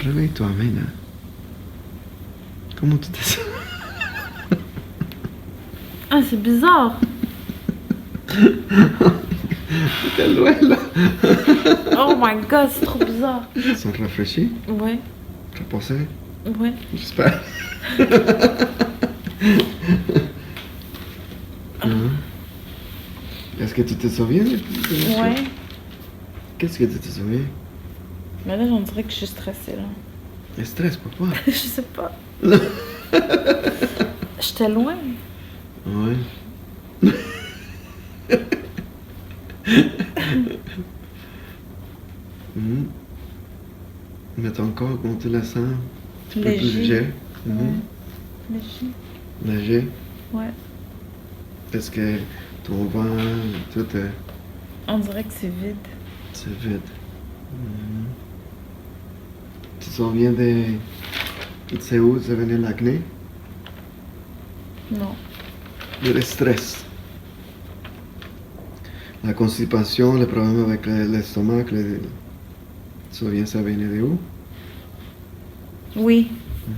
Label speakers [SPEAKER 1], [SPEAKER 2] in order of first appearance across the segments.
[SPEAKER 1] Réveille-toi, Maina. Comment tu te sens?
[SPEAKER 2] Ah, c'est bizarre.
[SPEAKER 1] T'es loin, là.
[SPEAKER 2] Oh my god, c'est trop bizarre.
[SPEAKER 1] Tu te sens rafraîchi?
[SPEAKER 2] Ouais,
[SPEAKER 1] Reposé?
[SPEAKER 2] ouais.
[SPEAKER 1] J'espère. Est-ce que tu te souviens?
[SPEAKER 2] Ouais.
[SPEAKER 1] Qu'est-ce que tu te souviens?
[SPEAKER 2] Mais là, on dirait que je suis stressée, là.
[SPEAKER 1] Le stress, pourquoi?
[SPEAKER 2] Je sais pas. J'étais loin.
[SPEAKER 1] Ouais. Mais ton corps, comment tu le sens? Un petit peu plus léger.
[SPEAKER 2] Léger.
[SPEAKER 1] Léger.
[SPEAKER 2] Ouais.
[SPEAKER 1] Est-ce que ton ventre, tout est...
[SPEAKER 2] On dirait que c'est vide.
[SPEAKER 1] C'est vide. Tu te souviens de... Tu sais où ça venait l'acné?
[SPEAKER 2] Non.
[SPEAKER 1] Le stress. La constipation, les problèmes avec l'estomac, tu te souviens ça venait de où?
[SPEAKER 2] Oui.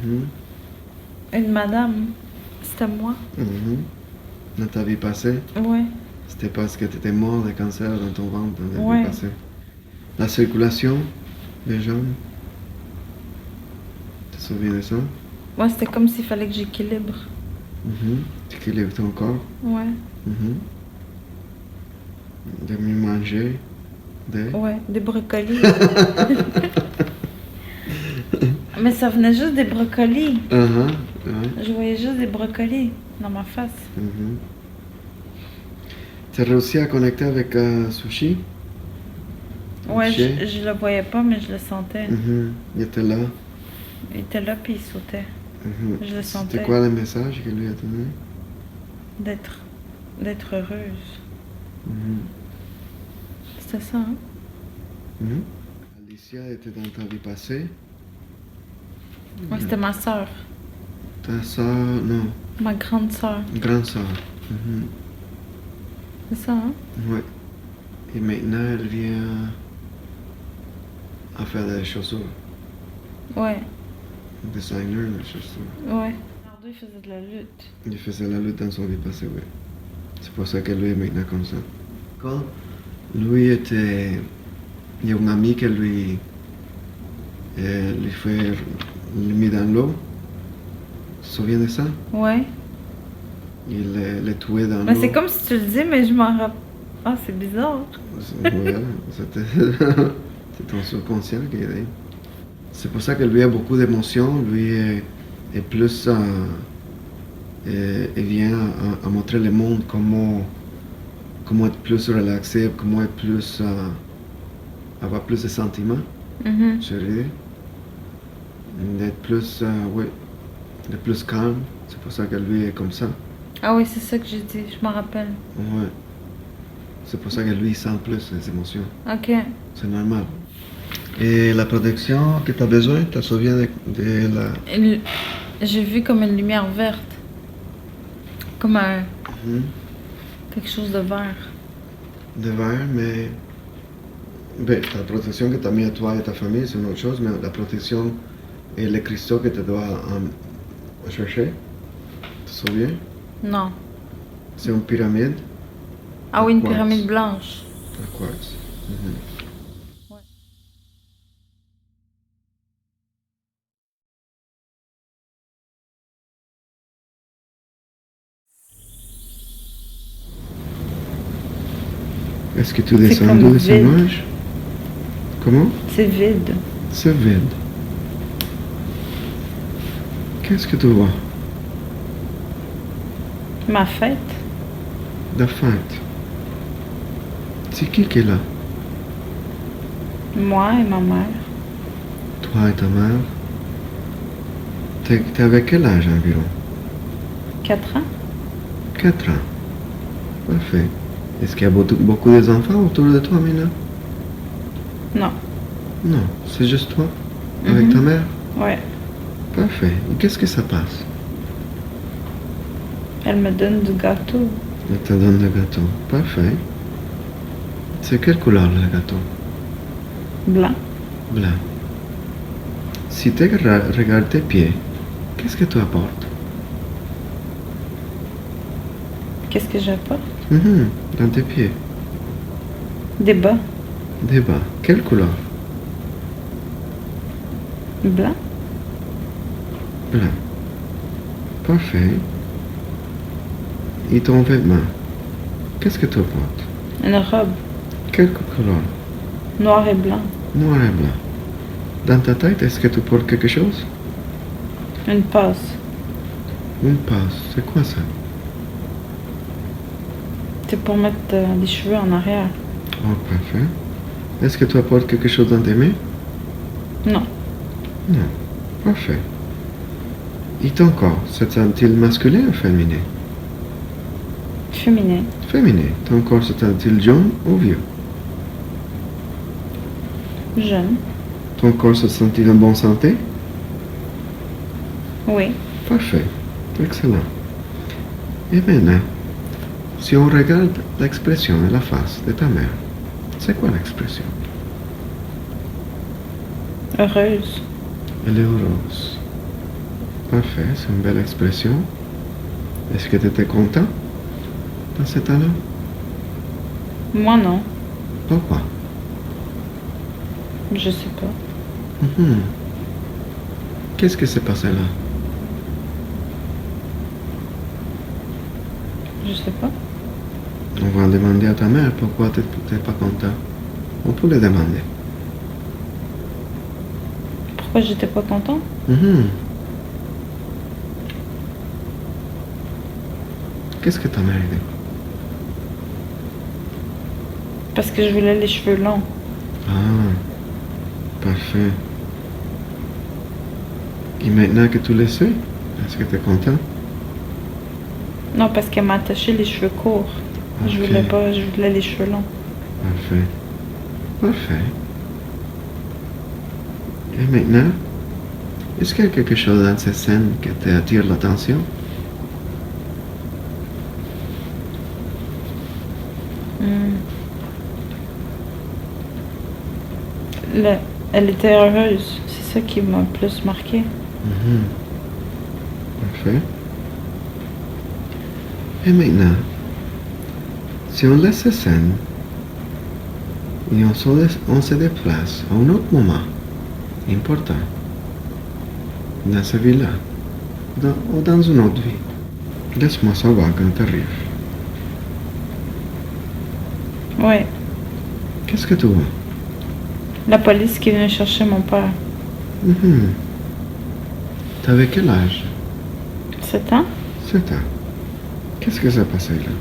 [SPEAKER 1] Mhm.
[SPEAKER 2] Une madame. C'était moi.
[SPEAKER 1] Dans ta vie passée,
[SPEAKER 2] Ouais.
[SPEAKER 1] c'était parce que tu étais mort de cancer dans ton ventre dans la
[SPEAKER 2] Ouais.
[SPEAKER 1] vie passée. La circulation des jambes, tu te souviens de ça?
[SPEAKER 2] Moi, c'était comme s'il fallait que j'équilibre.
[SPEAKER 1] Tu équilibres ton corps.
[SPEAKER 2] Ouais.
[SPEAKER 1] De mieux manger.
[SPEAKER 2] Ouais, des brocolis. Mais ça venait juste des brocolis.
[SPEAKER 1] Ouais.
[SPEAKER 2] Je voyais juste des brocolis dans ma face.
[SPEAKER 1] Tu as réussi à connecter avec Sushi?
[SPEAKER 2] Ouais,
[SPEAKER 1] Sushi?
[SPEAKER 2] je le voyais pas, mais je le sentais.
[SPEAKER 1] Il était là.
[SPEAKER 2] Il était là, puis il sautait. Je le sentais.
[SPEAKER 1] C'était quoi le message qu'il lui a donné?
[SPEAKER 2] D'être heureuse. C'était ça, hein?
[SPEAKER 1] Alicia était dans ta vie passée.
[SPEAKER 2] Ouais, c'était ma soeur.
[SPEAKER 1] Ta soeur, non,
[SPEAKER 2] Ma grande soeur.
[SPEAKER 1] grande soeur.
[SPEAKER 2] C'est ça, hein?
[SPEAKER 1] Oui. Et maintenant, elle vient à faire des chaussures.
[SPEAKER 2] Ouais.
[SPEAKER 1] Designer de chaussures.
[SPEAKER 2] Ouais. Nardo, il faisait de la lutte.
[SPEAKER 1] Il faisait la lutte dans son vie passée, oui. C'est pour ça que lui est maintenant comme ça. Quand lui était... Il y a un ami qui lui fait... lui mit dans l'eau. Tu te souviens de ça?
[SPEAKER 2] Ouais.
[SPEAKER 1] Il le tuait dans l'eau.
[SPEAKER 2] Mais c'est comme si tu le dis, mais je m'en rappelle. Ah, c'est bizarre.
[SPEAKER 1] Voilà, c'était c'est ton subconscient qui est. C'est pour ça que lui a beaucoup d'émotions. Lui est plus. Il vient à montrer le monde comment être plus relaxé, comment être plus. Avoir plus de sentiments. Je dirais. D'être plus. Oui. De plus calme. C'est pour ça que lui est comme ça.
[SPEAKER 2] Ah oui, c'est ça que j'ai dit, je m'en rappelle.
[SPEAKER 1] Ouais. C'est pour ça que lui il sent plus les émotions.
[SPEAKER 2] Ok.
[SPEAKER 1] C'est normal. Et la protection que tu as besoin, tu te souviens de la...
[SPEAKER 2] J'ai vu comme une lumière verte. Comme un... quelque chose de vert.
[SPEAKER 1] De verre, mais... Ben, la protection que tu as mis à toi et à ta famille, c'est une autre chose, mais la protection et les cristaux que tu dois chercher, tu te souviens?
[SPEAKER 2] Non.
[SPEAKER 1] C'est une pyramide.
[SPEAKER 2] Ah oui, une
[SPEAKER 1] Quartz.
[SPEAKER 2] pyramide blanche.
[SPEAKER 1] Un quartz.
[SPEAKER 2] Ouais.
[SPEAKER 1] Est-ce que tu descends
[SPEAKER 2] comme
[SPEAKER 1] de ce
[SPEAKER 2] vide.
[SPEAKER 1] nuage? Comment?
[SPEAKER 2] C'est vide.
[SPEAKER 1] C'est vide. Qu'est-ce que tu vois?
[SPEAKER 2] Ma fête.
[SPEAKER 1] La fête. C'est qui est là?
[SPEAKER 2] Moi et ma mère.
[SPEAKER 1] Toi et ta mère. T'es avec quel âge environ?
[SPEAKER 2] 4 ans.
[SPEAKER 1] 4 ans. Parfait. Est-ce qu'il y a beaucoup d'enfants autour de toi, Mina?
[SPEAKER 2] Non.
[SPEAKER 1] Non, c'est juste toi? Avec ta mère?
[SPEAKER 2] Ouais.
[SPEAKER 1] Parfait. Et qu'est-ce que ça passe?
[SPEAKER 2] Elle me donne du gâteau.
[SPEAKER 1] Elle te donne le gâteau. Parfait. C'est quelle couleur le gâteau?
[SPEAKER 2] Blanc.
[SPEAKER 1] Blanc. Si tu regardes tes pieds, qu'est-ce que tu apportes?
[SPEAKER 2] Qu'est-ce que j'apporte?
[SPEAKER 1] Dans tes pieds.
[SPEAKER 2] Des bas.
[SPEAKER 1] Des bas. Quelle couleur?
[SPEAKER 2] Blanc.
[SPEAKER 1] Blanc. Parfait. Et ton vêtement, qu'est-ce que tu portes?
[SPEAKER 2] Une robe.
[SPEAKER 1] Quelle couleur?
[SPEAKER 2] Noir et blanc.
[SPEAKER 1] Noir et blanc. Dans ta tête, est-ce que tu portes quelque chose?
[SPEAKER 2] Une passe.
[SPEAKER 1] Une passe. C'est quoi ça?
[SPEAKER 2] C'est pour mettre les cheveux en arrière.
[SPEAKER 1] Oh, parfait. Est-ce que tu apportes quelque chose dans tes mains?
[SPEAKER 2] Non.
[SPEAKER 1] Non. Parfait. Et ton corps, c'est-il masculin ou féminin?
[SPEAKER 2] Féminin.
[SPEAKER 1] Féminin. Ton corps, c'est-il jeune ou vieux?
[SPEAKER 2] Jeune.
[SPEAKER 1] Ton corps se sent-il en bonne santé?
[SPEAKER 2] Oui.
[SPEAKER 1] Parfait. Excellent. Et maintenant, si on regarde l'expression et la face de ta mère, c'est quoi l'expression?
[SPEAKER 2] Heureuse.
[SPEAKER 1] Elle est heureuse. Parfait, c'est une belle expression. Est-ce que tu étais content dans ce temps-là?
[SPEAKER 2] Moi non.
[SPEAKER 1] Pourquoi?
[SPEAKER 2] Je sais pas.
[SPEAKER 1] Qu'est-ce qui s'est passé là?
[SPEAKER 2] Je sais pas.
[SPEAKER 1] On va demander à ta mère pourquoi tu n'es pas content. On peut le demander.
[SPEAKER 2] Pourquoi j'étais pas content?
[SPEAKER 1] Qu'est-ce que ta mère dit?
[SPEAKER 2] Parce que je voulais les cheveux longs.
[SPEAKER 1] Ah, parfait. Et maintenant que tu le sais, est-ce que tu es content?
[SPEAKER 2] Non, parce qu'elle m'a attaché les cheveux courts. Je
[SPEAKER 1] Ok.
[SPEAKER 2] voulais pas, je voulais les cheveux longs.
[SPEAKER 1] Parfait. Parfait. Et maintenant, est-ce qu'il y a quelque chose dans cette scène qui t'attire l'attention?
[SPEAKER 2] Elle était heureuse. C'est ça qui m'a le plus marqué.
[SPEAKER 1] Parfait. Et maintenant, si on laisse cette scène et on se déplace à un autre moment important dans cette vie-là, ou dans une autre vie, laisse-moi savoir quand tu arrives.
[SPEAKER 2] Ouais.
[SPEAKER 1] Qu'est-ce que tu vois?
[SPEAKER 2] La police qui est venue chercher mon père.
[SPEAKER 1] T'avais quel âge?
[SPEAKER 2] 7 ans.
[SPEAKER 1] 7 ans. Qu'est-ce que s'est passé là?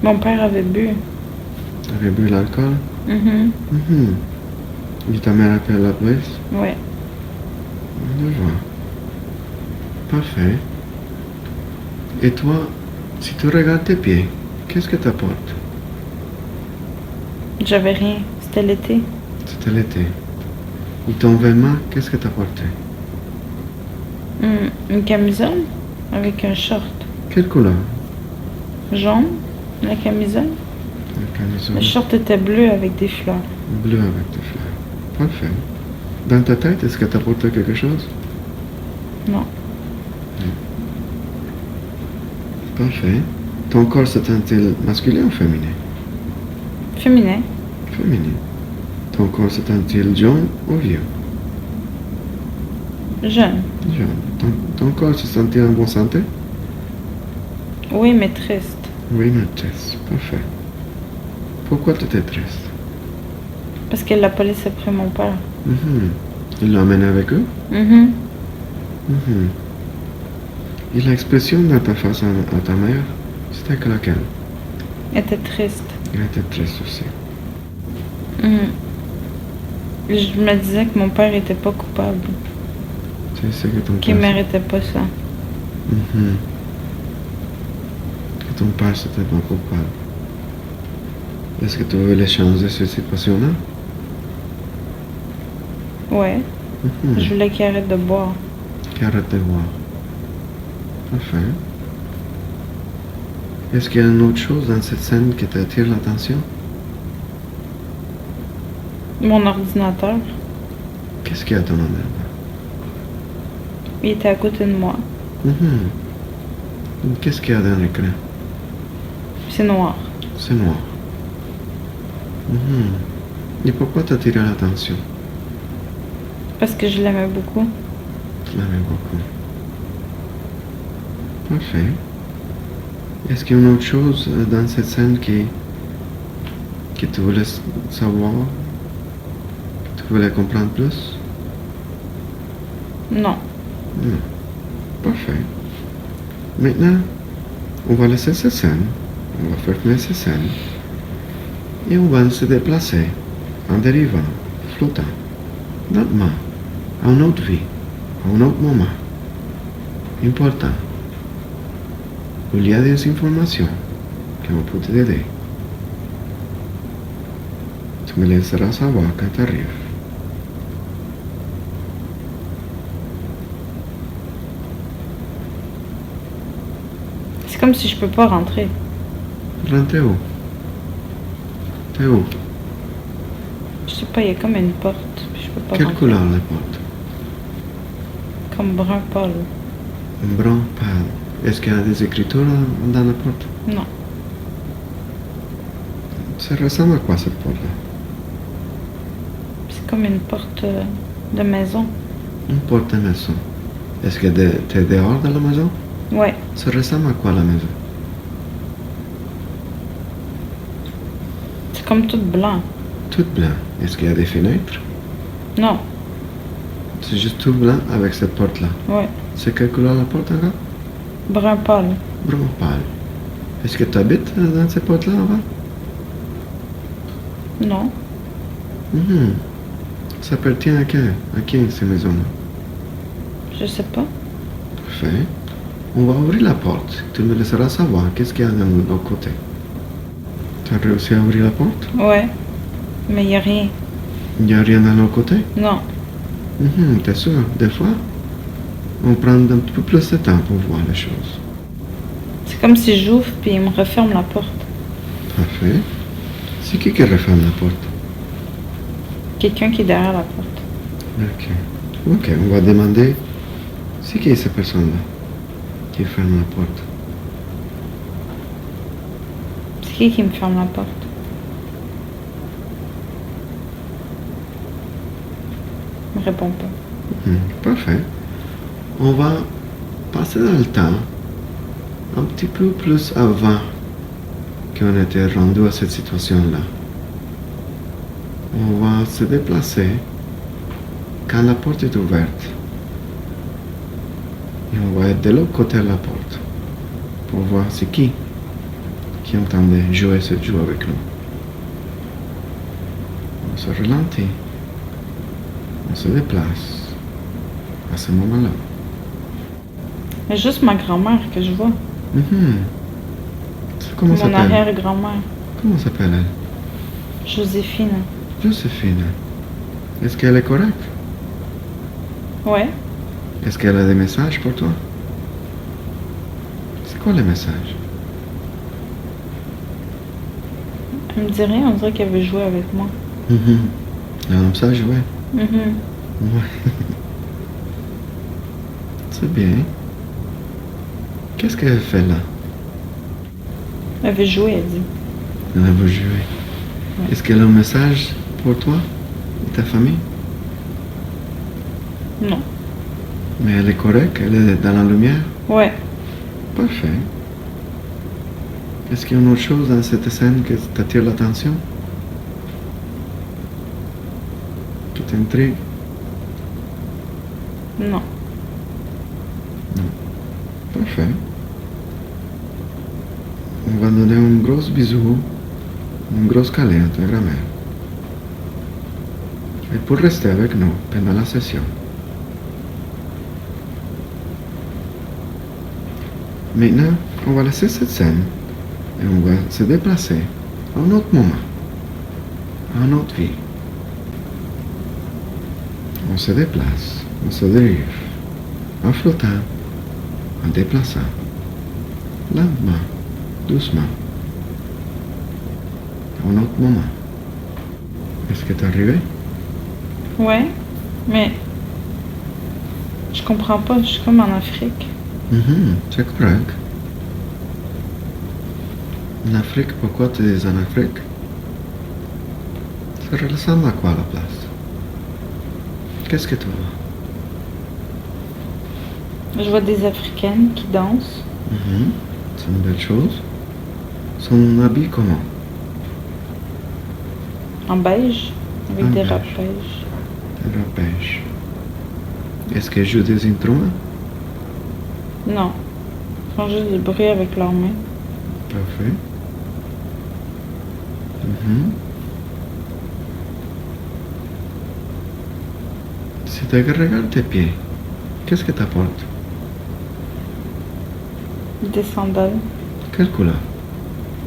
[SPEAKER 2] Mon père avait bu.
[SPEAKER 1] T'avais bu l'alcool? Et ta mère appelle la police?
[SPEAKER 2] Ouais.
[SPEAKER 1] Je vois. Parfait. Et toi, si tu regardes tes pieds, qu'est-ce que tu apportes?
[SPEAKER 2] J'avais rien. C'était l'été.
[SPEAKER 1] C'était l'été. Et ton vêtement, qu'est-ce que tu apportais?
[SPEAKER 2] Une camisole avec un short.
[SPEAKER 1] Quelle couleur?
[SPEAKER 2] Jaune, la camisole.
[SPEAKER 1] La camisole
[SPEAKER 2] Le short était bleu avec des fleurs.
[SPEAKER 1] bleu avec des fleurs. Parfait. Dans ta tête, est-ce que tu apportais quelque chose?
[SPEAKER 2] Non.
[SPEAKER 1] Parfait. Ton corps se sent-il masculin ou féminin?
[SPEAKER 2] Féminin.
[SPEAKER 1] Féminin. Ton corps se sent-il jeune ou vieux?
[SPEAKER 2] Jeune.
[SPEAKER 1] Jeune. Ton corps se sent-il en bonne santé?
[SPEAKER 2] Oui, mais triste.
[SPEAKER 1] Oui, mais triste. Parfait. Pourquoi tu étais triste?
[SPEAKER 2] Parce que la police a pris mon père.
[SPEAKER 1] Ils l'ont amené avec eux? Et l'expression dans ta face à ta mère, c'était que laquelle?
[SPEAKER 2] Elle était triste.
[SPEAKER 1] Elle était triste aussi.
[SPEAKER 2] Je me disais que mon père était pas coupable.
[SPEAKER 1] C'est ce que ton
[SPEAKER 2] Qu'il
[SPEAKER 1] père...
[SPEAKER 2] méritait pas ça.
[SPEAKER 1] Que ton père c'était pas coupable. Est-ce que tu voulais changer cette situation-là?
[SPEAKER 2] Ouais. Je voulais qu'il arrête de boire.
[SPEAKER 1] Qu'il arrête de boire. Parfait. Est-ce qu'il y a une autre chose dans cette scène qui t'attire l'attention?
[SPEAKER 2] Mon ordinateur.
[SPEAKER 1] Qu'est-ce qu'il y a à ton endroit?
[SPEAKER 2] Il était à côté de moi.
[SPEAKER 1] Qu'est-ce qu'il y a dans l'écran?
[SPEAKER 2] C'est noir.
[SPEAKER 1] C'est noir. Et pourquoi t'as attiré l'attention?
[SPEAKER 2] Parce que je l'aimais beaucoup.
[SPEAKER 1] Tu l'aimais beaucoup. Parfait. Est-ce qu'il y a une autre chose dans cette scène que tu voulais savoir? Que tu voulais comprendre plus?
[SPEAKER 2] Non.
[SPEAKER 1] Non. Parfait. Maintenant, on va laisser cette scène. On va fermer cette scène. Et on va se déplacer en dérivant, flottant, lentement, à une autre vie, à un autre moment. Important. Où il y a des informations qui vont pouvoir t'aider. Tu me laisseras savoir quand tu arrives.
[SPEAKER 2] C'est comme si je peux pas rentrer.
[SPEAKER 1] Rentrer où? T'es où?
[SPEAKER 2] Je sais pas, il y a comme une porte. Puis je peux pas
[SPEAKER 1] Quelle
[SPEAKER 2] rentrer.
[SPEAKER 1] couleur la porte?
[SPEAKER 2] Comme brun pâle.
[SPEAKER 1] Un brun pâle. Est-ce qu'il y a des écritures dans la porte?
[SPEAKER 2] Non.
[SPEAKER 1] Ça ressemble à quoi cette porte-là?
[SPEAKER 2] C'est comme une porte de maison.
[SPEAKER 1] Une porte de maison. Est-ce que t'es dehors de la maison?
[SPEAKER 2] Ouais.
[SPEAKER 1] Ça ressemble à quoi la maison?
[SPEAKER 2] C'est comme tout blanc.
[SPEAKER 1] Tout blanc. Est-ce qu'il y a des fenêtres?
[SPEAKER 2] Non.
[SPEAKER 1] C'est juste tout blanc avec cette porte-là.
[SPEAKER 2] Ouais.
[SPEAKER 1] C'est quelle couleur la porte encore?
[SPEAKER 2] Brun pâle.
[SPEAKER 1] Brun pâle. Est-ce que tu habites dans cette porte-là avant?
[SPEAKER 2] Non.
[SPEAKER 1] Ça appartient à qui? À qui ces maisons-là?
[SPEAKER 2] Je sais pas.
[SPEAKER 1] Parfait. On va ouvrir la porte. Tu me laisseras savoir qu'est-ce qu'il y a de l'autre côté. Tu as réussi à ouvrir la porte?
[SPEAKER 2] Ouais. Mais il y a rien.
[SPEAKER 1] Il n'y a rien de l'autre côté?
[SPEAKER 2] Non.
[SPEAKER 1] T'es sûr? Des fois, on prend un petit peu plus de temps pour voir les choses.
[SPEAKER 2] C'est comme si j'ouvre puis il me referme la porte.
[SPEAKER 1] Parfait. C'est qui referme la porte?
[SPEAKER 2] Quelqu'un qui est derrière la porte.
[SPEAKER 1] Ok, on va demander c'est qui est cette personne-là qui ferme la porte?
[SPEAKER 2] C'est qui me ferme la porte? Il me répond pas.
[SPEAKER 1] Parfait. On va passer dans le temps un petit peu plus avant qu'on était rendu à cette situation-là. On va se déplacer quand la porte est ouverte. Et on va être de l'autre côté de la porte pour voir c'est qui entendait jouer ce jeu avec nous. On se ralentit. On se déplace à ce moment-là.
[SPEAKER 2] C'est juste ma grand-mère que je vois.
[SPEAKER 1] Comment
[SPEAKER 2] Mon
[SPEAKER 1] s'appelle?
[SPEAKER 2] arrière-grand-mère.
[SPEAKER 1] Comment s'appelle elle?
[SPEAKER 2] Joséphine.
[SPEAKER 1] Joséphine. Est-ce qu'elle est correcte?
[SPEAKER 2] Ouais.
[SPEAKER 1] Est-ce qu'elle a des messages pour toi? C'est quoi les messages?
[SPEAKER 2] Elle me dit rien, on dirait qu'elle veut jouer avec moi.
[SPEAKER 1] Elle aime ça jouer? Ouais. C'est bien. Qu'est-ce qu'elle fait là?
[SPEAKER 2] Elle veut jouer, elle dit.
[SPEAKER 1] Elle veut jouer.
[SPEAKER 2] Ouais.
[SPEAKER 1] Est-ce qu'elle a un message pour toi et ta famille?
[SPEAKER 2] Non.
[SPEAKER 1] Mais elle est correcte? Elle est dans la lumière?
[SPEAKER 2] Ouais.
[SPEAKER 1] Parfait. Est-ce qu'il y a une autre chose dans cette scène qui t'attire l'attention? Qui t'intrigue?
[SPEAKER 2] Non.
[SPEAKER 1] Parfait. On va donner un gros bisou, un gros câlin à ta grand-mère. Et pour rester avec nous pendant la session. Maintenant, on va laisser cette scène et on va se déplacer à un autre moment, à une autre vie. On se déplace, on se dérive, en flottant, en déplaçant, lentement, doucement, à un autre moment. Est-ce que t'es arrivé?
[SPEAKER 2] Ouais. Mais je comprends pas, je suis comme en Afrique.
[SPEAKER 1] C'est correct. En Afrique, pourquoi tu es en Afrique? Ça ressemble à quoi la place? Qu'est-ce que tu vois?
[SPEAKER 2] Je vois des Africaines qui dansent.
[SPEAKER 1] C'est une belle chose. Son habit comment?
[SPEAKER 2] En beige, avec
[SPEAKER 1] En
[SPEAKER 2] des
[SPEAKER 1] beige.
[SPEAKER 2] robes beige.
[SPEAKER 1] Des robes beige. Est-ce qu'elle joue des instruments?
[SPEAKER 2] Non. Ils font juste du bruit avec leurs mains.
[SPEAKER 1] Parfait. Si tu regardes tes pieds, qu'est-ce que tu apportes?
[SPEAKER 2] Des sandales.
[SPEAKER 1] Quelle couleur?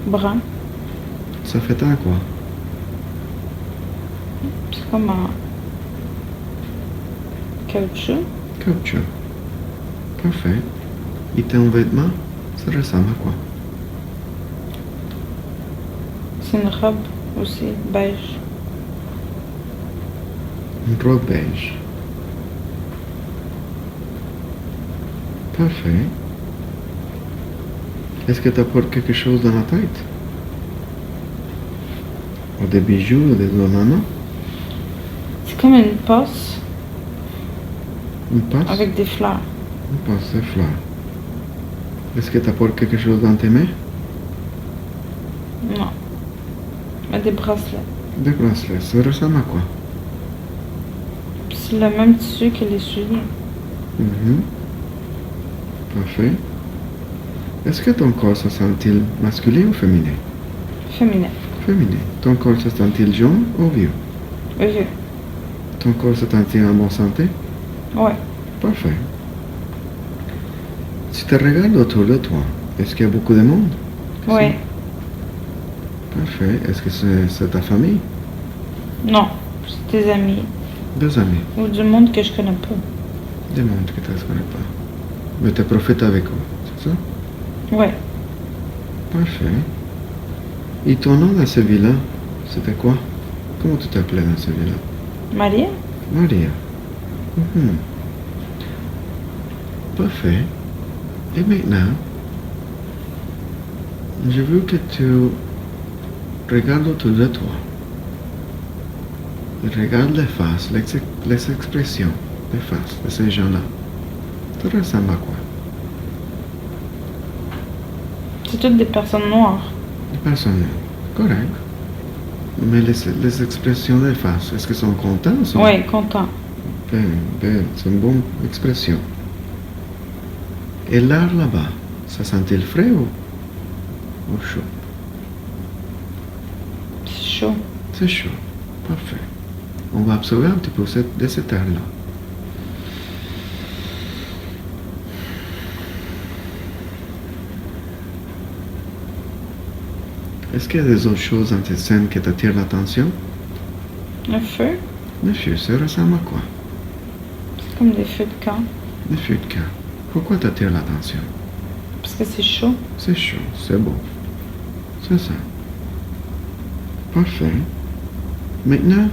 [SPEAKER 2] Brun.
[SPEAKER 1] Ça fait un quoi?
[SPEAKER 2] C'est comme en caoutchouc.
[SPEAKER 1] Caoutchouc. Parfait. Et ton vêtement, ça ressemble à quoi?
[SPEAKER 2] C'est une robe aussi, beige.
[SPEAKER 1] Une robe beige. Parfait. Est-ce que tu apportes quelque chose dans la tête? Ou des bijoux ou des ornements?
[SPEAKER 2] C'est comme une posse
[SPEAKER 1] Une passe?
[SPEAKER 2] avec des fleurs.
[SPEAKER 1] Une passe de fleurs. Est-ce que tu apportes quelque chose dans tes mains?
[SPEAKER 2] Non. Mais des bracelets.
[SPEAKER 1] Des bracelets. Ça ressemble à quoi?
[SPEAKER 2] C'est le même tissu que les souliers.
[SPEAKER 1] Parfait. Est-ce que ton corps se sent-il masculin ou féminin?
[SPEAKER 2] Féminin.
[SPEAKER 1] Féminin. Ton corps se sent-il jaune ou vieux?
[SPEAKER 2] Vieux.
[SPEAKER 1] Ton corps se sent-il en bonne santé?
[SPEAKER 2] Ouais.
[SPEAKER 1] Parfait. Si tu regardes autour de toi, est-ce qu'il y a beaucoup de monde?
[SPEAKER 2] Ouais.
[SPEAKER 1] Parfait. Est-ce que c'est ta famille?
[SPEAKER 2] Non. C'est des amis.
[SPEAKER 1] Des amis.
[SPEAKER 2] Ou du monde que je connais pas.
[SPEAKER 1] Des mondes que tu ne connais pas. Mais tu profites avec eux, c'est ça?
[SPEAKER 2] Ouais.
[SPEAKER 1] Parfait. Et ton nom dans cette ville-là, c'était quoi? Comment tu t'appelais dans cette ville-là?
[SPEAKER 2] Maria?
[SPEAKER 1] Maria. Parfait. Et maintenant, je veux que tu regardes autour de toi. Regarde les faces, les expressions des faces de ces gens-là. Ça ressemble à quoi?
[SPEAKER 2] C'est toutes des personnes noires.
[SPEAKER 1] Des personnes, correct. Mais les expressions des faces, est-ce qu'elles sont contentes?
[SPEAKER 2] Ouais, content.
[SPEAKER 1] Ben, c'est une bonne expression. Et l'air là-bas, ça sent-il frais ou chaud?
[SPEAKER 2] C'est chaud.
[SPEAKER 1] C'est chaud. Parfait. On va absorber un petit peu de cet air-là. Est-ce qu'il y a des autres choses dans cette scène qui t'attirent l'attention?
[SPEAKER 2] Le feu.
[SPEAKER 1] Le feu, ça ressemble à quoi?
[SPEAKER 2] C'est comme des feux de camp.
[SPEAKER 1] Le feu de camp. Pourquoi t'attire l'attention?
[SPEAKER 2] Parce que c'est chaud.
[SPEAKER 1] C'est chaud, c'est beau. C'est ça. Parfait. Maintenant,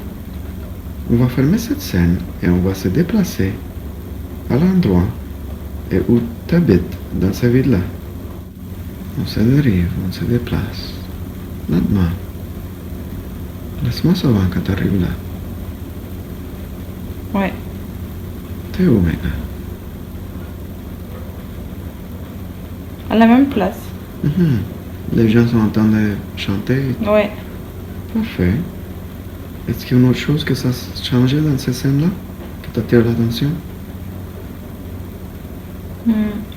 [SPEAKER 1] on va fermer cette scène et on va se déplacer à l'endroit où tu habites dans cette ville-là. On se dérive, on se déplace. Lentement. Laisse-moi savoir quand tu arrives là.
[SPEAKER 2] Ouais.
[SPEAKER 1] T'es où maintenant?
[SPEAKER 2] À la même place.
[SPEAKER 1] Les gens sont en train de chanter.
[SPEAKER 2] Ouais.
[SPEAKER 1] Parfait. Est-ce qu'il y a une autre chose que ça a changé dans cette scène-là qui t'attire l'attention?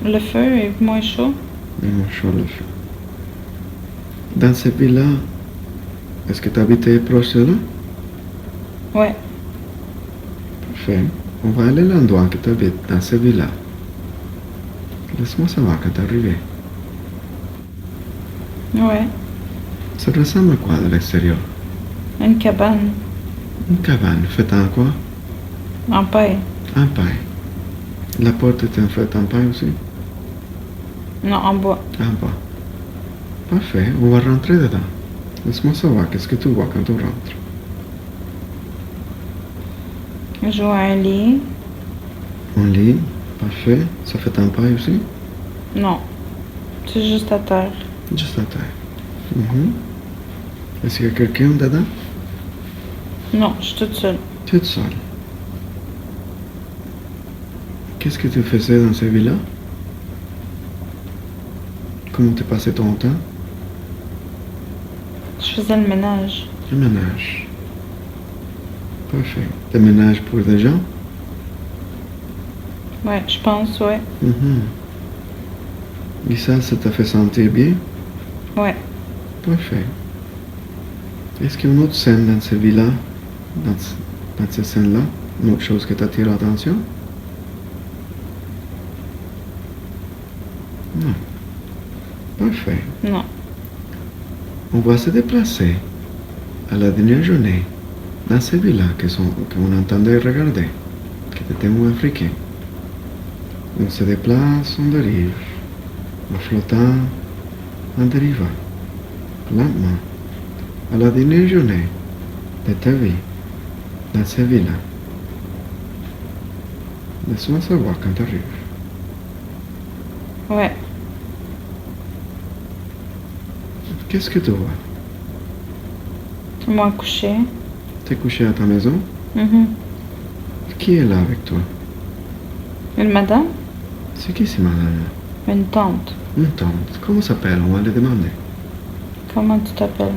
[SPEAKER 2] Le feu est moins chaud.
[SPEAKER 1] Et mon chaud, le feu. Dans cette ville-là, est-ce que tu habitais proche de là?
[SPEAKER 2] Ouais.
[SPEAKER 1] Parfait. On va aller à l'endroit que tu habites, dans cette ville-là. Laisse-moi savoir quand t'es arrivé.
[SPEAKER 2] Ouais.
[SPEAKER 1] Ça ressemble à quoi de l'extérieur?
[SPEAKER 2] Une cabane.
[SPEAKER 1] Une cabane faite en quoi?
[SPEAKER 2] En paille.
[SPEAKER 1] En paille. La porte est faite en paille aussi?
[SPEAKER 2] Non, en bois.
[SPEAKER 1] En bois. Parfait, on va rentrer dedans. Laisse-moi savoir qu'est-ce que tu vois quand on rentre.
[SPEAKER 2] Je vois un lit.
[SPEAKER 1] Un lit, parfait. Ça fait un paille aussi?
[SPEAKER 2] Non. C'est juste à terre.
[SPEAKER 1] Juste à terre. Est-ce qu'il y a quelqu'un dedans?
[SPEAKER 2] Non, je suis toute seule.
[SPEAKER 1] Toute seule. Qu'est-ce que tu faisais dans cette villa? Comment tu passais ton temps?
[SPEAKER 2] Je faisais le ménage.
[SPEAKER 1] Le ménage. Parfait. Le ménage pour des gens?
[SPEAKER 2] Ouais, je pense, ouais.
[SPEAKER 1] Et ça t'a fait sentir bien?
[SPEAKER 2] Ouais.
[SPEAKER 1] Parfait. Est-ce qu'il y a une autre scène dans cette villa? Dans cette scène-là? Une autre chose qui t'attire l'attention? Non. Parfait.
[SPEAKER 2] Non.
[SPEAKER 1] On va se déplacer à la dernière journée dans ces villas qu'on entendait regarder, qui étaient moins africains. On se déplace, on dérive, en flottant, en dérivant, lentement, à la dernière journée de ta vie dans ces villas. Laisse-moi savoir quand tu arrives.
[SPEAKER 2] Ouais.
[SPEAKER 1] Qu'est-ce que tu vois?
[SPEAKER 2] Moi couché.
[SPEAKER 1] T'es couché à ta maison? Qui est là avec toi?
[SPEAKER 2] Une madame?
[SPEAKER 1] C'est qui, c'est madame?
[SPEAKER 2] Une tante.
[SPEAKER 1] Une tante. Comment s'appelle? On va lui demander.
[SPEAKER 2] Comment tu t'appelles?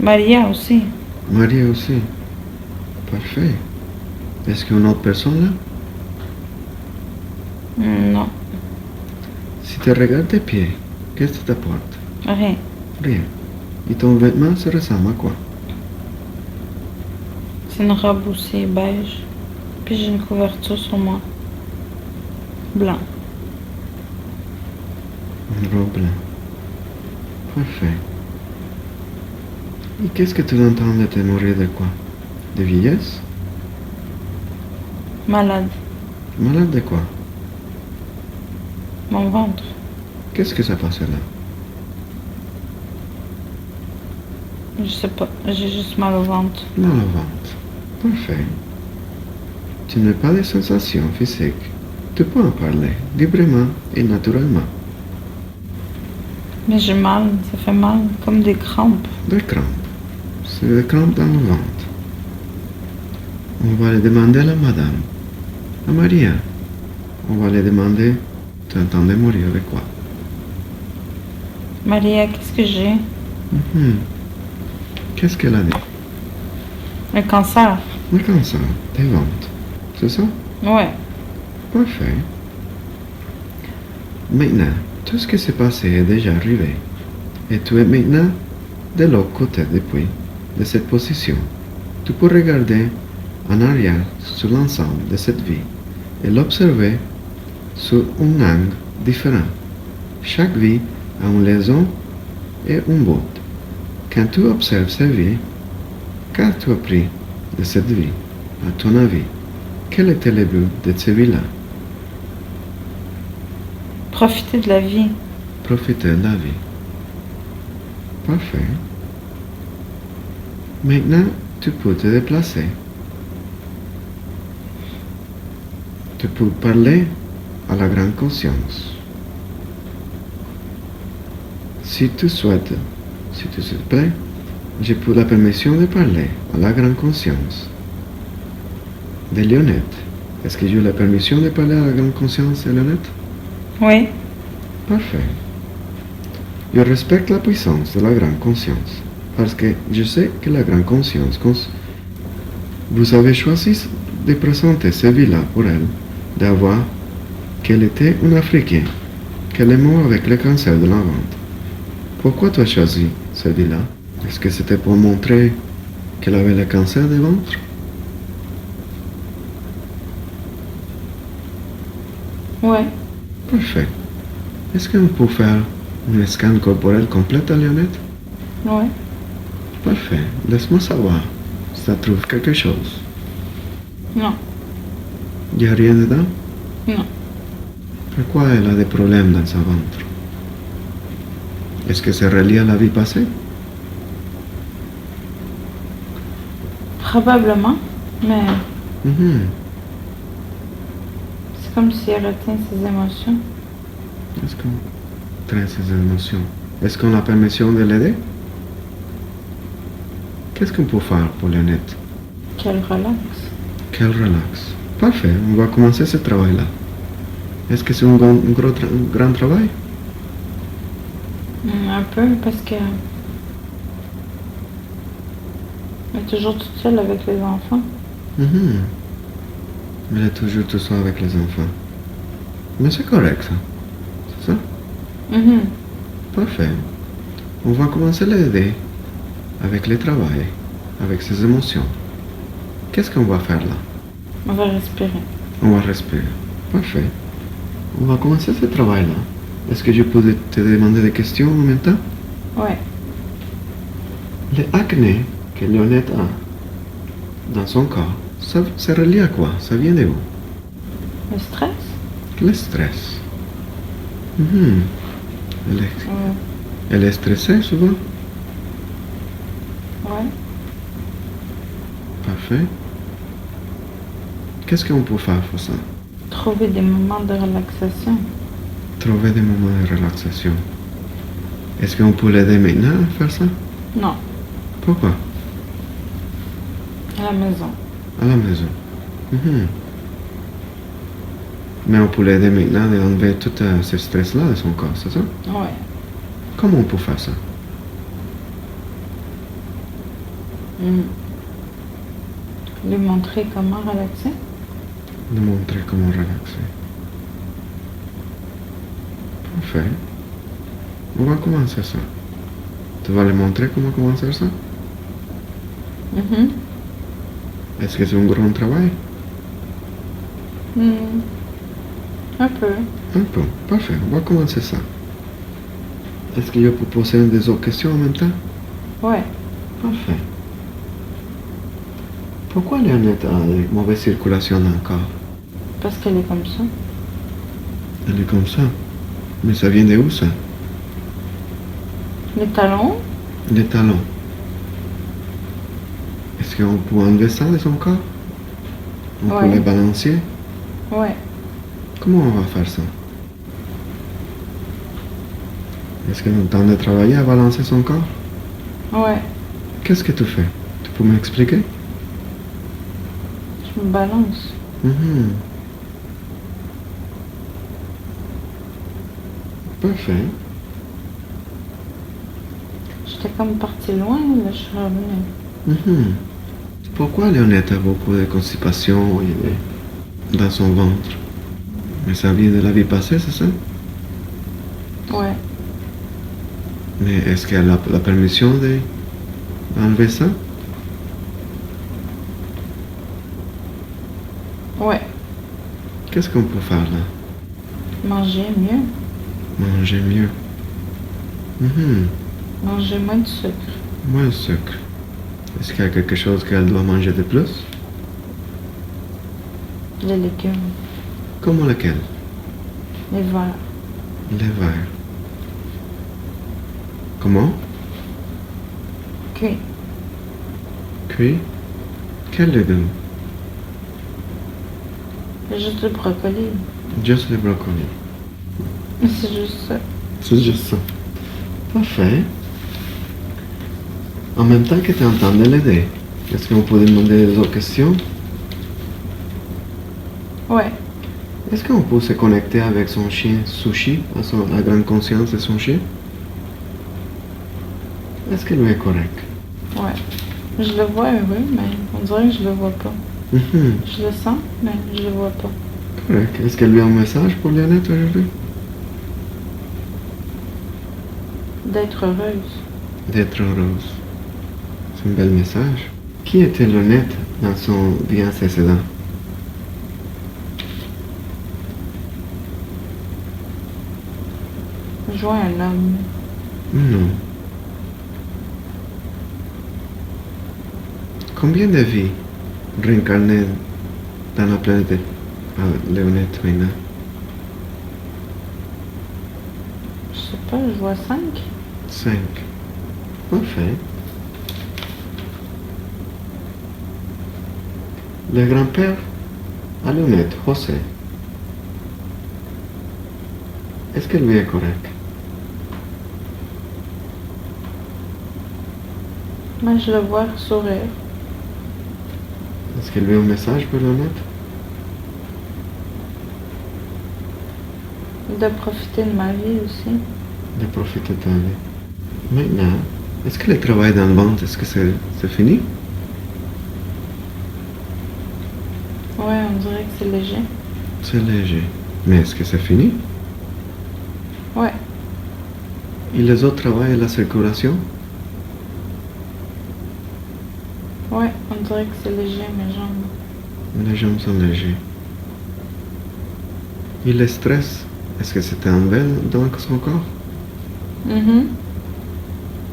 [SPEAKER 2] Maria aussi.
[SPEAKER 1] Maria aussi. Parfait. Est-ce qu'il y a une autre personne là?
[SPEAKER 2] Non.
[SPEAKER 1] Si tu regardes tes pieds, qu'est-ce que tu t'apportes?
[SPEAKER 2] Rien.
[SPEAKER 1] Rien. Et ton vêtement, ça ressemble à quoi?
[SPEAKER 2] C'est une robe aussi beige. Puis j'ai une couverture sur moi. Blanc.
[SPEAKER 1] Une robe blanche. Parfait. Et qu'est-ce que tu entends de te mourir de quoi? De vieillesse?
[SPEAKER 2] Malade.
[SPEAKER 1] Malade de quoi?
[SPEAKER 2] Mon ventre.
[SPEAKER 1] Qu'est-ce que ça passe là?
[SPEAKER 2] Je sais pas. J'ai juste mal au ventre.
[SPEAKER 1] Mal au ventre. Parfait. Tu n'as pas de sensations physiques. Tu peux en parler librement et naturellement.
[SPEAKER 2] Mais j'ai mal. Ça fait mal. Comme des crampes.
[SPEAKER 1] Des crampes. C'est des crampes dans le ventre. On va le demander à la madame. À Maria. On va lui demander, tu entends de mourir de quoi?
[SPEAKER 2] Maria, qu'est-ce que j'ai?
[SPEAKER 1] Qu'est-ce qu'elle a dit?
[SPEAKER 2] Un cancer.
[SPEAKER 1] Un cancer des ventres. C'est ça?
[SPEAKER 2] Ouais.
[SPEAKER 1] Parfait. Maintenant, tout ce qui s'est passé est déjà arrivé. Et tu es maintenant de l'autre côté depuis, de cette position. Tu peux regarder en arrière sur l'ensemble de cette vie et l'observer sur un angle différent. Chaque vie a une liaison et un but. Quand tu observes cette vie, qu'as-tu appris de cette vie? À ton avis, quel était le but de cette vie-là?
[SPEAKER 2] Profiter de la vie.
[SPEAKER 1] Profiter de la vie. Parfait. Maintenant, tu peux te déplacer. Tu peux parler à la grande conscience. Si tu souhaites, si tu te plaît, j'ai pour la permission de parler à la grande conscience de Léonette. Est-ce que j'ai la permission de parler à la grande conscience de Léonette?
[SPEAKER 2] Oui.
[SPEAKER 1] Parfait. Je respecte la puissance de la grande conscience parce que je sais que la grande conscience, vous avez choisi de présenter cette vie-là pour elle, d'avoir qu'elle était une Africaine, qu'elle est morte avec le cancer de la ventre. Pourquoi tu as choisi cette vie-là? Est-ce que c'était pour montrer qu'elle avait le cancer du ventre?
[SPEAKER 2] Ouais.
[SPEAKER 1] Parfait. Est-ce qu'on peut faire un scan corporel complet à Léonette?
[SPEAKER 2] Ouais.
[SPEAKER 1] Parfait. Laisse-moi savoir si tu trouves quelque chose.
[SPEAKER 2] Non.
[SPEAKER 1] Il n'y a rien dedans?
[SPEAKER 2] Non.
[SPEAKER 1] Pourquoi elle a des problèmes dans sa ventre? Est-ce que c'est relié à la vie passée?
[SPEAKER 2] Probablement, mais
[SPEAKER 1] Mhm.
[SPEAKER 2] c'est comme s'il retient ses émotions.
[SPEAKER 1] Est-ce qu'on traîne ses émotions? Est-ce qu'on a permission de l'aider? Qu'est-ce qu'on peut faire pour Léonette?
[SPEAKER 2] Qu'elle relaxe.
[SPEAKER 1] Qu'elle relaxe. Parfait, on va commencer ce travail-là. Est-ce que c'est un grand travail?
[SPEAKER 2] Un peu, parce que elle est toujours toute seule avec les enfants.
[SPEAKER 1] Mhm. Elle est toujours tout seul avec les enfants. Mais c'est correct, ça. C'est ça?
[SPEAKER 2] Mhm.
[SPEAKER 1] Parfait. On va commencer à l'aider avec le travail, avec ses émotions. Qu'est-ce qu'on va faire là?
[SPEAKER 2] On va respirer.
[SPEAKER 1] On va respirer. Parfait. On va commencer ce travail-là. Est-ce que je peux te demander des questions en même temps?
[SPEAKER 2] Ouais.
[SPEAKER 1] L'acné que Léonette a dans son corps, ça relie à quoi? Ça vient de où?
[SPEAKER 2] Le stress?
[SPEAKER 1] Le stress. Mhm. Elle est stressée souvent?
[SPEAKER 2] Ouais.
[SPEAKER 1] Parfait. Qu'est-ce qu'on peut faire pour ça?
[SPEAKER 2] Trouver des moments de relaxation.
[SPEAKER 1] Trouver des moments de relaxation. Est-ce qu'on peut l'aider maintenant à faire ça?
[SPEAKER 2] Non,
[SPEAKER 1] Pourquoi?
[SPEAKER 2] à la maison.
[SPEAKER 1] À la maison. Mhm. Mais on peut l'aider maintenant à enlever tout ce stress-là de son corps, c'est ça?
[SPEAKER 2] Ouais.
[SPEAKER 1] Comment on peut faire ça?
[SPEAKER 2] Lui montrer comment relaxer.
[SPEAKER 1] De montrer comment relaxer. Parfait. On va commencer ça. Tu vas lui montrer comment commencer ça?
[SPEAKER 2] Mhm.
[SPEAKER 1] Est-ce que c'est un grand travail?
[SPEAKER 2] Un peu.
[SPEAKER 1] Un peu. Parfait. On va commencer ça. Est-ce que je peux poser des autres questions en même temps?
[SPEAKER 2] Ouais.
[SPEAKER 1] Parfait. Pourquoi Léonette a une mauvaise circulation dans le corps?
[SPEAKER 2] Parce qu'elle est comme ça.
[SPEAKER 1] Elle est comme ça. Mais ça vient de où ça?
[SPEAKER 2] Les talons?
[SPEAKER 1] Les talons. Est-ce qu'on peut enlever ça de son corps? On peut
[SPEAKER 2] Ouais.
[SPEAKER 1] les balancer?
[SPEAKER 2] Ouais.
[SPEAKER 1] Comment on va faire ça? Est-ce que nous temps de travailler à balancer son corps?
[SPEAKER 2] Ouais.
[SPEAKER 1] Qu'est-ce que tu fais? Tu peux m'expliquer?
[SPEAKER 2] Je me balance.
[SPEAKER 1] Mhm. Parfait.
[SPEAKER 2] J'étais comme partie loin, là, je suis revenue.
[SPEAKER 1] Mhm. Pourquoi Léonette a beaucoup de constipation dans son ventre? Mais ça vient de la vie passée, c'est ça?
[SPEAKER 2] Ouais.
[SPEAKER 1] Mais est-ce qu'elle a la permission d'enlever ça?
[SPEAKER 2] Ouais.
[SPEAKER 1] Qu'est-ce qu'on peut faire là?
[SPEAKER 2] Manger mieux.
[SPEAKER 1] Manger mieux. Mhm.
[SPEAKER 2] Manger moins de sucre.
[SPEAKER 1] Moins de sucre. Est-ce qu'il y a quelque chose qu'elle doit manger de plus?
[SPEAKER 2] Les légumes.
[SPEAKER 1] Comment lequel?
[SPEAKER 2] Les verts.
[SPEAKER 1] Les verts. Comment?
[SPEAKER 2] Cuit.
[SPEAKER 1] Cuit? Quel légume?
[SPEAKER 2] Juste le brocoli.
[SPEAKER 1] Juste le brocoli.
[SPEAKER 2] C'est juste ça.
[SPEAKER 1] C'est juste ça. Parfait. En même temps que tu es en train de l'aider, est-ce qu'on peut demander des autres questions?
[SPEAKER 2] Ouais.
[SPEAKER 1] Est-ce qu'on peut se connecter avec son chien Sushi, la grande conscience de son chien? Est-ce que lui est correct?
[SPEAKER 2] Ouais. Je le vois heureux, mais on dirait que je le vois pas.
[SPEAKER 1] Mhm.
[SPEAKER 2] Je le sens, mais je le vois pas.
[SPEAKER 1] Correct. Est-ce qu'elle lui a un message pour Léonette aujourd'hui?
[SPEAKER 2] D'être heureuse.
[SPEAKER 1] D'être heureuse. C'est un bel message. Qui était Léonette dans son vie antécédente?
[SPEAKER 2] Je vois un homme.
[SPEAKER 1] Non. Combien de vies réincarnées dans la planète Léonette maintenant?
[SPEAKER 2] Je sais pas, je vois 5.
[SPEAKER 1] 5. Parfait. Le grand-père à Léonette, José. Est-ce que lui est correct?
[SPEAKER 2] Moi, je le vois sourire.
[SPEAKER 1] Est-ce qu'il lui a un message pour Léonette?
[SPEAKER 2] De profiter de ma vie aussi.
[SPEAKER 1] De profiter de ta vie. Maintenant, est-ce que le travail dans le ventre, est-ce que c'est fini?
[SPEAKER 2] Ouais, on dirait que c'est léger.
[SPEAKER 1] C'est léger. Mais est-ce que c'est fini?
[SPEAKER 2] Ouais.
[SPEAKER 1] Et les autres travaillent la circulation?
[SPEAKER 2] Ouais, on dirait que c'est léger, mes jambes.
[SPEAKER 1] Les jambes sont légers. Et le stress, est-ce que c'était un veine dans son corps?
[SPEAKER 2] Mhm.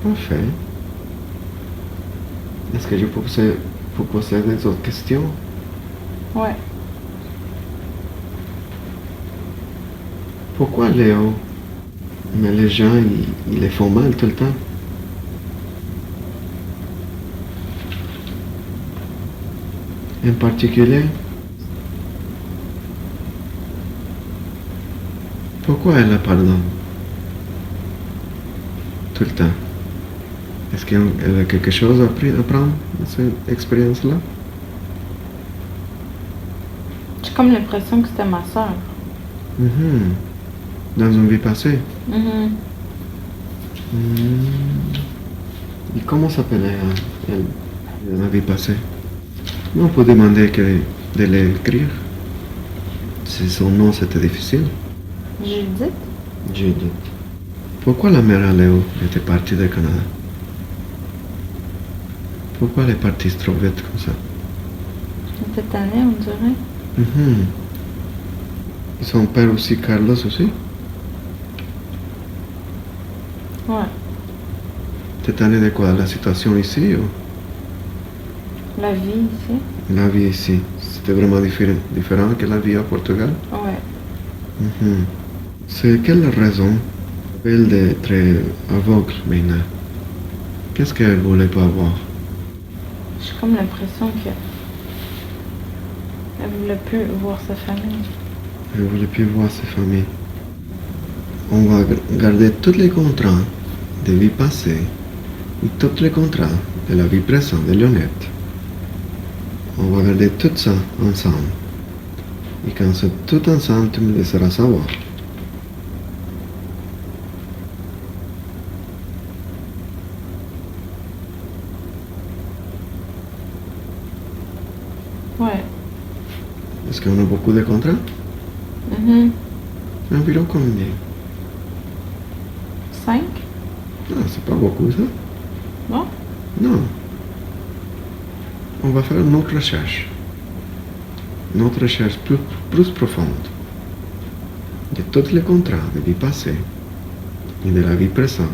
[SPEAKER 1] Parfait. Est-ce que je peux poser des autres questions?
[SPEAKER 2] Ouais.
[SPEAKER 1] Pourquoi Léo? Mais les gens, ils les font mal tout le temps. En particulier, pourquoi elle la pardonne? Tout le temps. Est-ce qu'elle a quelque chose à apprendre de cette expérience-là?
[SPEAKER 2] J'ai comme l'impression que c'était ma soeur.
[SPEAKER 1] Mhm. Dans une vie passée.
[SPEAKER 2] Mhm.
[SPEAKER 1] Et comment s'appelait elle dans la vie passée? On peut demander de l'écrire. Si son nom c'était difficile.
[SPEAKER 2] Judith?
[SPEAKER 1] Judith. Pourquoi la mère à Léo était partie du Canada? Pourquoi elle est partie trop vite comme ça?
[SPEAKER 2] Cette année, on dirait.
[SPEAKER 1] Mhm. Et son père aussi, Carlos aussi?
[SPEAKER 2] Ouais.
[SPEAKER 1] Cette année de quoi? La situation ici ou
[SPEAKER 2] La vie ici?
[SPEAKER 1] la vie ici? C'était vraiment différent que la vie au Portugal?
[SPEAKER 2] Ouais.
[SPEAKER 1] Mhm. C'est quelle raison elle d'être aveugle maintenant? Qu'est-ce qu'elle voulait pas voir?
[SPEAKER 2] J'ai comme l'impression que elle voulait plus voir sa famille.
[SPEAKER 1] Elle voulait plus voir sa famille. On va garder tous les contrats de vie passée et tous les contrats de la vie présente de Léonette. On va garder tout ça ensemble. Et quand c'est tout ensemble, tu me laisseras savoir.
[SPEAKER 2] Ouais.
[SPEAKER 1] Est-ce qu'on a beaucoup de contrats?
[SPEAKER 2] Mhm.
[SPEAKER 1] Environ combien?
[SPEAKER 2] 5?
[SPEAKER 1] Ah, c'est pas beaucoup ça.
[SPEAKER 2] Non?
[SPEAKER 1] Non. On va faire une autre recherche. Notre recherche plus profonde de tous les contrats de vie passée et de la vie présente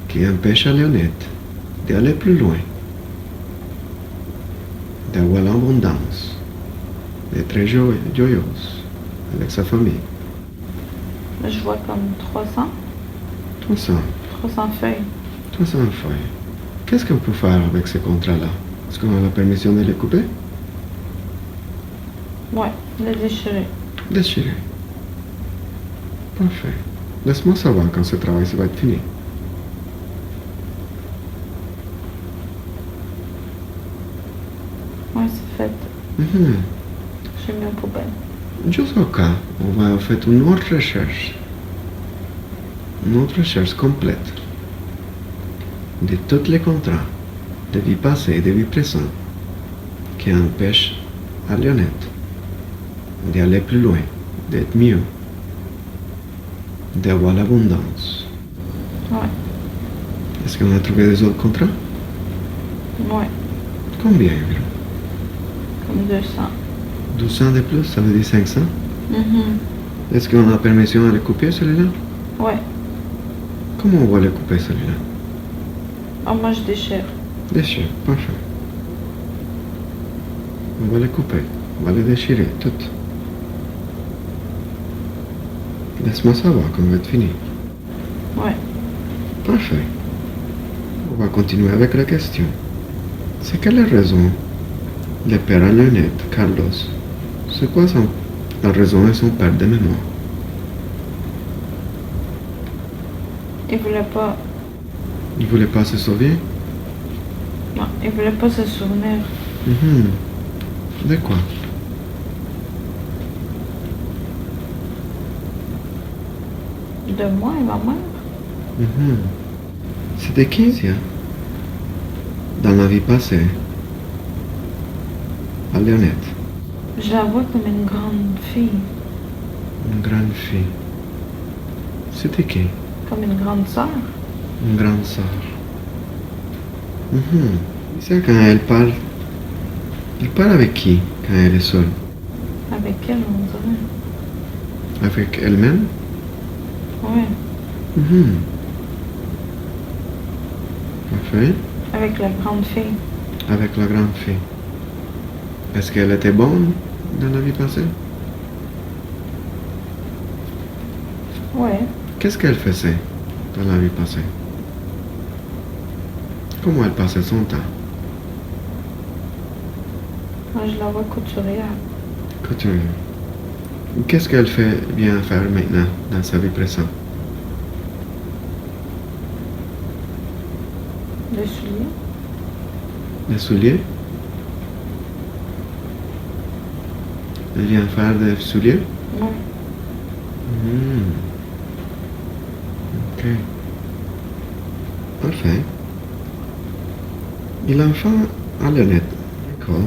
[SPEAKER 1] qui empêchent à Léonette d'aller plus loin, d'avoir l'abondance, d'être joyeuse avec sa famille.
[SPEAKER 2] Je vois comme 300.
[SPEAKER 1] 300,
[SPEAKER 2] 300 feuilles.
[SPEAKER 1] 300 feuilles. Qu'est-ce qu'on peut faire avec ces contrats-là? Est-ce qu'on a la permission de les couper?
[SPEAKER 2] Ouais, les déchirer.
[SPEAKER 1] Déchirer. Parfait. Laisse-moi savoir quand ce travail va être fini.
[SPEAKER 2] Ouais, c'est fait.
[SPEAKER 1] Mhm.
[SPEAKER 2] J'ai mis aux poubelles.
[SPEAKER 1] Juste au cas, on va faire une autre recherche. Une autre recherche complète de tous les contrats de vie passée et de vie présente qui empêchent à Léonette d'aller plus loin, d'être mieux, d'avoir l'abondance.
[SPEAKER 2] Ouais.
[SPEAKER 1] Est-ce qu'on a trouvé des autres contrats?
[SPEAKER 2] Ouais.
[SPEAKER 1] Combien environ?
[SPEAKER 2] Comme 200.
[SPEAKER 1] 200 de plus, ça veut dire 500?
[SPEAKER 2] Mhm.
[SPEAKER 1] Est-ce qu'on a la permission de les couper celui-là?
[SPEAKER 2] Ouais.
[SPEAKER 1] Comment on va les couper celui-là?
[SPEAKER 2] Ah, moi, je déchire.
[SPEAKER 1] Déchire, parfait. On va les couper, on va les déchirer, toutes. Laisse-moi savoir quand on va être fini.
[SPEAKER 2] Ouais.
[SPEAKER 1] Parfait. On va continuer avec la question. C'est quelle raison Le père à lunettes, Carlos. C'est quoi la raison de son perte de mémoire?
[SPEAKER 2] Il voulait pas.
[SPEAKER 1] Il voulait pas se souvenir?
[SPEAKER 2] Non, il voulait pas se souvenir.
[SPEAKER 1] De quoi?
[SPEAKER 2] De moi et ma mère.
[SPEAKER 1] C'était qui, ça? Dans la vie passée? À Léonette.
[SPEAKER 2] Je la vois comme une grande fille.
[SPEAKER 1] Une grande fille. C'était qui?
[SPEAKER 2] Comme une grande sœur.
[SPEAKER 1] Une grande sœur. C'est quand elle parle. Elle parle avec qui quand elle est seule?
[SPEAKER 2] Avec elle, on dirait.
[SPEAKER 1] Avec elle-même?
[SPEAKER 2] Oui.
[SPEAKER 1] Parfait.
[SPEAKER 2] Avec la grande fille.
[SPEAKER 1] Avec la grande fille. Est-ce qu'elle était bonne dans la vie passée?
[SPEAKER 2] Oui.
[SPEAKER 1] Qu'est-ce qu'elle faisait dans la vie passée? Comment elle passait son temps?
[SPEAKER 2] Moi, je la vois couturière.
[SPEAKER 1] Couturière. Qu'est-ce qu'elle fait bien faire maintenant dans sa vie présente?
[SPEAKER 2] Les souliers.
[SPEAKER 1] Les souliers? Elle vient faire des souliers?
[SPEAKER 2] Oui.
[SPEAKER 1] Ok. Parfait. Et l'enfant à Léonette, d'accord.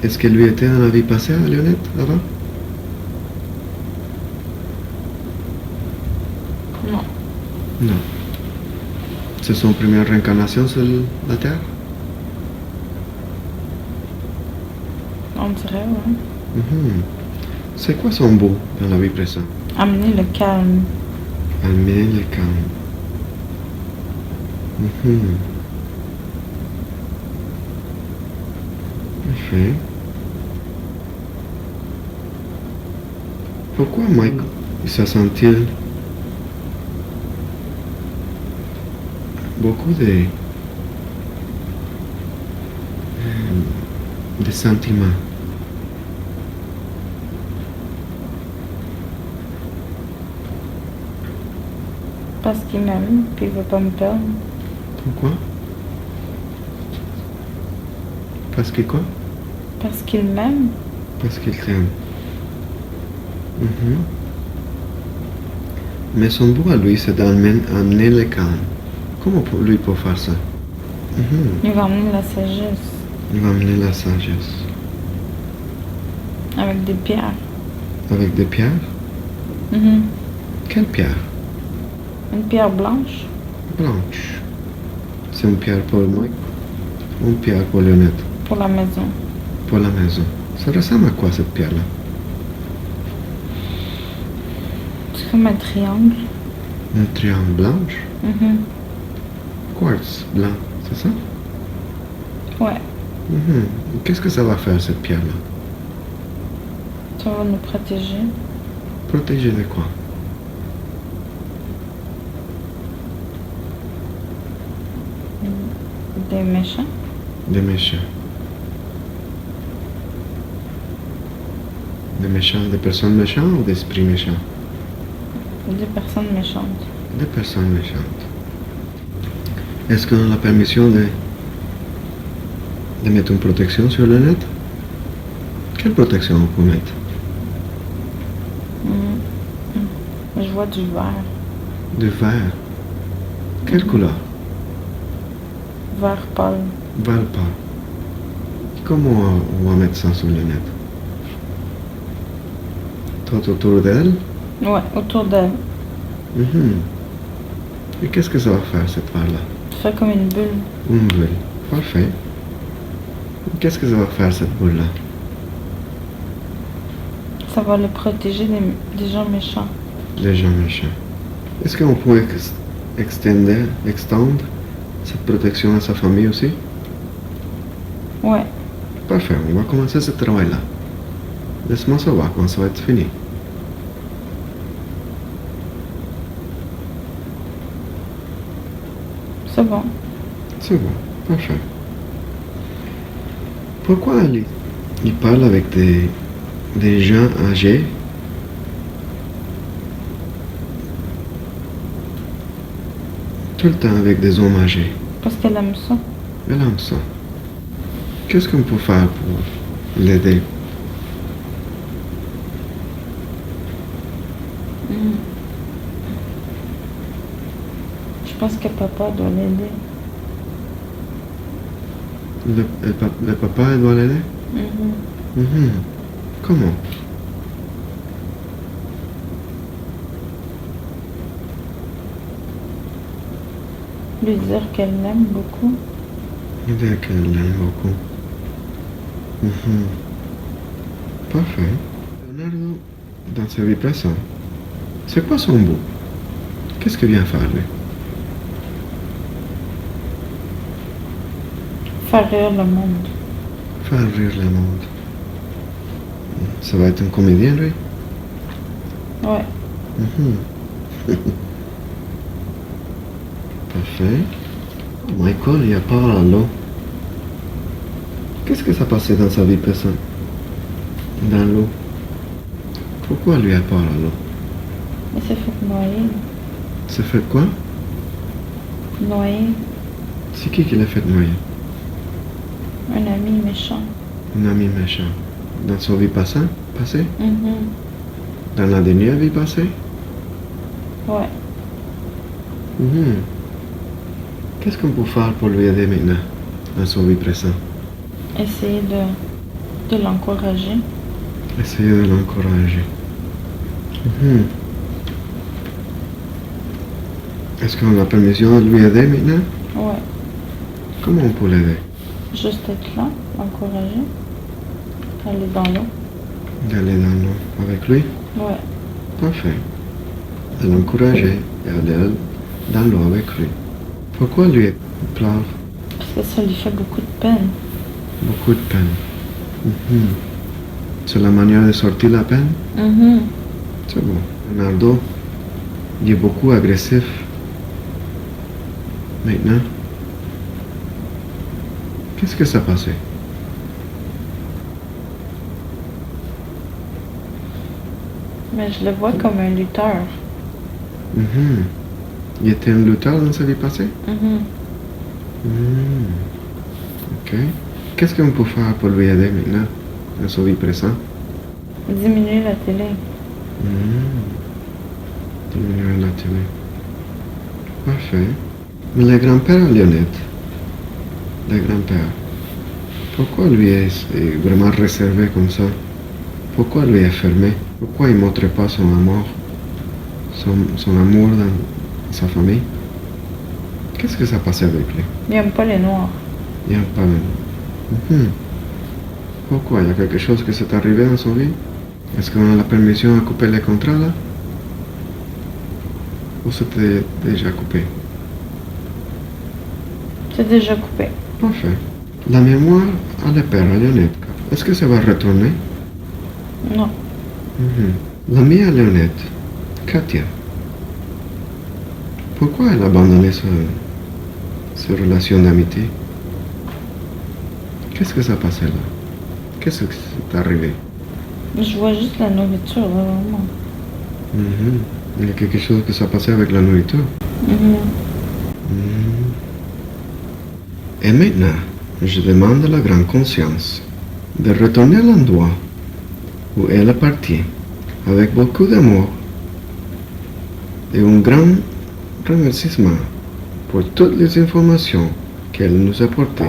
[SPEAKER 1] Est-ce qu'elle lui était dans la vie passée à Léonette avant?
[SPEAKER 2] Non.
[SPEAKER 1] Non. C'est son première réincarnation sur la Terre?
[SPEAKER 2] On dirait, oui.
[SPEAKER 1] C'est quoi son but dans la vie présente?
[SPEAKER 2] Amener le calme.
[SPEAKER 1] Amener le calme. Parfait. Pourquoi Mike se sent-il beaucoup de sentiments?
[SPEAKER 2] Parce qu'il m'aime, puis il veut pas me perdre.
[SPEAKER 1] Pourquoi? Parce que quoi?
[SPEAKER 2] Parce qu'il m'aime.
[SPEAKER 1] Parce qu'il t'aime. Mais son but à lui, c'est d'amener le calme. Comment lui peut faire ça?
[SPEAKER 2] Il va amener la sagesse.
[SPEAKER 1] Il va amener la sagesse.
[SPEAKER 2] Avec des pierres.
[SPEAKER 1] Avec des pierres? Quelle pierre?
[SPEAKER 2] Une pierre blanche.
[SPEAKER 1] Blanche. C'est une pierre pour Mike ou une pierre pour Léonette?
[SPEAKER 2] Pour la maison.
[SPEAKER 1] Pour la maison. Ça ressemble à quoi cette pierre-là?
[SPEAKER 2] C'est comme un triangle.
[SPEAKER 1] Un triangle blanche? Quartz blanc, c'est ça?
[SPEAKER 2] Ouais.
[SPEAKER 1] Qu'est-ce que ça va faire cette pierre-là?
[SPEAKER 2] Ça va nous protéger.
[SPEAKER 1] Protéger de quoi?
[SPEAKER 2] Des méchants.
[SPEAKER 1] Des méchants. Des méchants, des personnes méchantes ou d'esprits méchants?
[SPEAKER 2] Des personnes méchantes.
[SPEAKER 1] Des personnes méchantes. Est-ce qu'on a la permission de mettre une protection sur le net? Quelle protection on peut mettre?
[SPEAKER 2] Je vois du vert.
[SPEAKER 1] Du vert. Quelle couleur?
[SPEAKER 2] Vert pâle.
[SPEAKER 1] Vert pâle. Comment on va mettre ça sur le net? Tout autour d'elle?
[SPEAKER 2] Ouais, autour d'elle.
[SPEAKER 1] Et qu'est-ce que ça va faire cette vert-là?
[SPEAKER 2] Ça fait comme une bulle.
[SPEAKER 1] Une bulle. Parfait. Et qu'est-ce que ça va faire cette boule-là?
[SPEAKER 2] Ça va le protéger des gens méchants.
[SPEAKER 1] Les gens méchants. Est-ce qu'on peut extendre cette protection à sa famille aussi?
[SPEAKER 2] Ouais.
[SPEAKER 1] Parfait, on va commencer ce travail-là. Laisse-moi savoir quand ça va être fini.
[SPEAKER 2] C'est bon.
[SPEAKER 1] C'est bon, parfait. Pourquoi il parle avec des gens âgés? Tout le temps avec des hommes âgés.
[SPEAKER 2] Parce qu'elle aime ça.
[SPEAKER 1] Elle aime ça. Qu'est-ce qu'on peut faire pour l'aider?
[SPEAKER 2] Je pense que papa doit l'aider.
[SPEAKER 1] Le papa, il doit l'aider? Comment?
[SPEAKER 2] Lui dire qu'elle l'aime beaucoup.
[SPEAKER 1] Lui dire qu'elle l'aime beaucoup. Parfait. Leonardo, dans sa vie présente, c'est quoi son but? Qu'est-ce qu'il vient faire, lui?
[SPEAKER 2] Faire rire le monde.
[SPEAKER 1] Faire rire le monde. Ça va être un comédien, lui?
[SPEAKER 2] Ouais.
[SPEAKER 1] Parfait. Michael, il a peur à l'eau. Qu'est-ce que ça passait dans sa vie personnelle? Dans l'eau. Pourquoi lui a peur à l'eau?
[SPEAKER 2] Il s'est fait noyer.
[SPEAKER 1] C'est fait quoi?
[SPEAKER 2] Noyer.
[SPEAKER 1] C'est qui l'a fait noyer?
[SPEAKER 2] Un ami méchant.
[SPEAKER 1] Un ami méchant. Dans sa vie passée? Dans la dernière vie passée?
[SPEAKER 2] Ouais.
[SPEAKER 1] Qu'est-ce qu'on peut faire pour lui aider maintenant, dans sa vie présente?
[SPEAKER 2] Essayer de l'encourager.
[SPEAKER 1] Essayer de l'encourager. Est-ce qu'on a la permission de lui aider maintenant?
[SPEAKER 2] Ouais.
[SPEAKER 1] Comment on peut l'aider?
[SPEAKER 2] Juste être là, l'encourager. Aller dans l'eau.
[SPEAKER 1] D'aller dans l'eau avec lui?
[SPEAKER 2] Ouais.
[SPEAKER 1] Parfait. De l'encourager et aller dans l'eau avec lui. Pourquoi lui pleure?
[SPEAKER 2] Parce que ça lui fait beaucoup de peine.
[SPEAKER 1] Beaucoup de peine. C'est la manière de sortir la peine? C'est bon. Leonardo, il est beaucoup agressif. Maintenant, qu'est-ce que ça passait?
[SPEAKER 2] Mais je le vois comme un lutteur.
[SPEAKER 1] Il était un lutteur dans sa vie passée? Ok. Qu'est-ce qu'on peut faire pour lui aider maintenant, dans sa vie présente?
[SPEAKER 2] Diminuer la télé.
[SPEAKER 1] Diminuer la télé. Parfait. Mais le grand-père à Lionette, le grand-père, pourquoi lui est vraiment réservé comme ça? Pourquoi lui est fermé? Pourquoi il ne montre pas son amour, son amour dans sa famille? Qu'est-ce que ça passait avec lui?
[SPEAKER 2] Il n'aime pas les noirs.
[SPEAKER 1] Il n'aime pas les noirs. Pourquoi? Il y a quelque chose qui s'est arrivé dans son vie? Est-ce qu'on a la permission de couper les contrats là? Ou c'était déjà coupé?
[SPEAKER 2] C'est déjà coupé.
[SPEAKER 1] Parfait. La mémoire à le père, à Lionette, est-ce que ça va retourner?
[SPEAKER 2] Non.
[SPEAKER 1] L'amie à Lionette, Katia, pourquoi elle a abandonné cette relation d'amitié? Qu'est-ce que ça passait là? Qu'est-ce qui s'est arrivé?
[SPEAKER 2] Je vois juste la nourriture, vraiment.
[SPEAKER 1] Il y a quelque chose qui s'est passé avec la nourriture. Et maintenant, je demande à la grande conscience de retourner à l'endroit où elle est partie avec beaucoup d'amour et un grand remerciement pour toutes les informations qu'elle nous a apportées.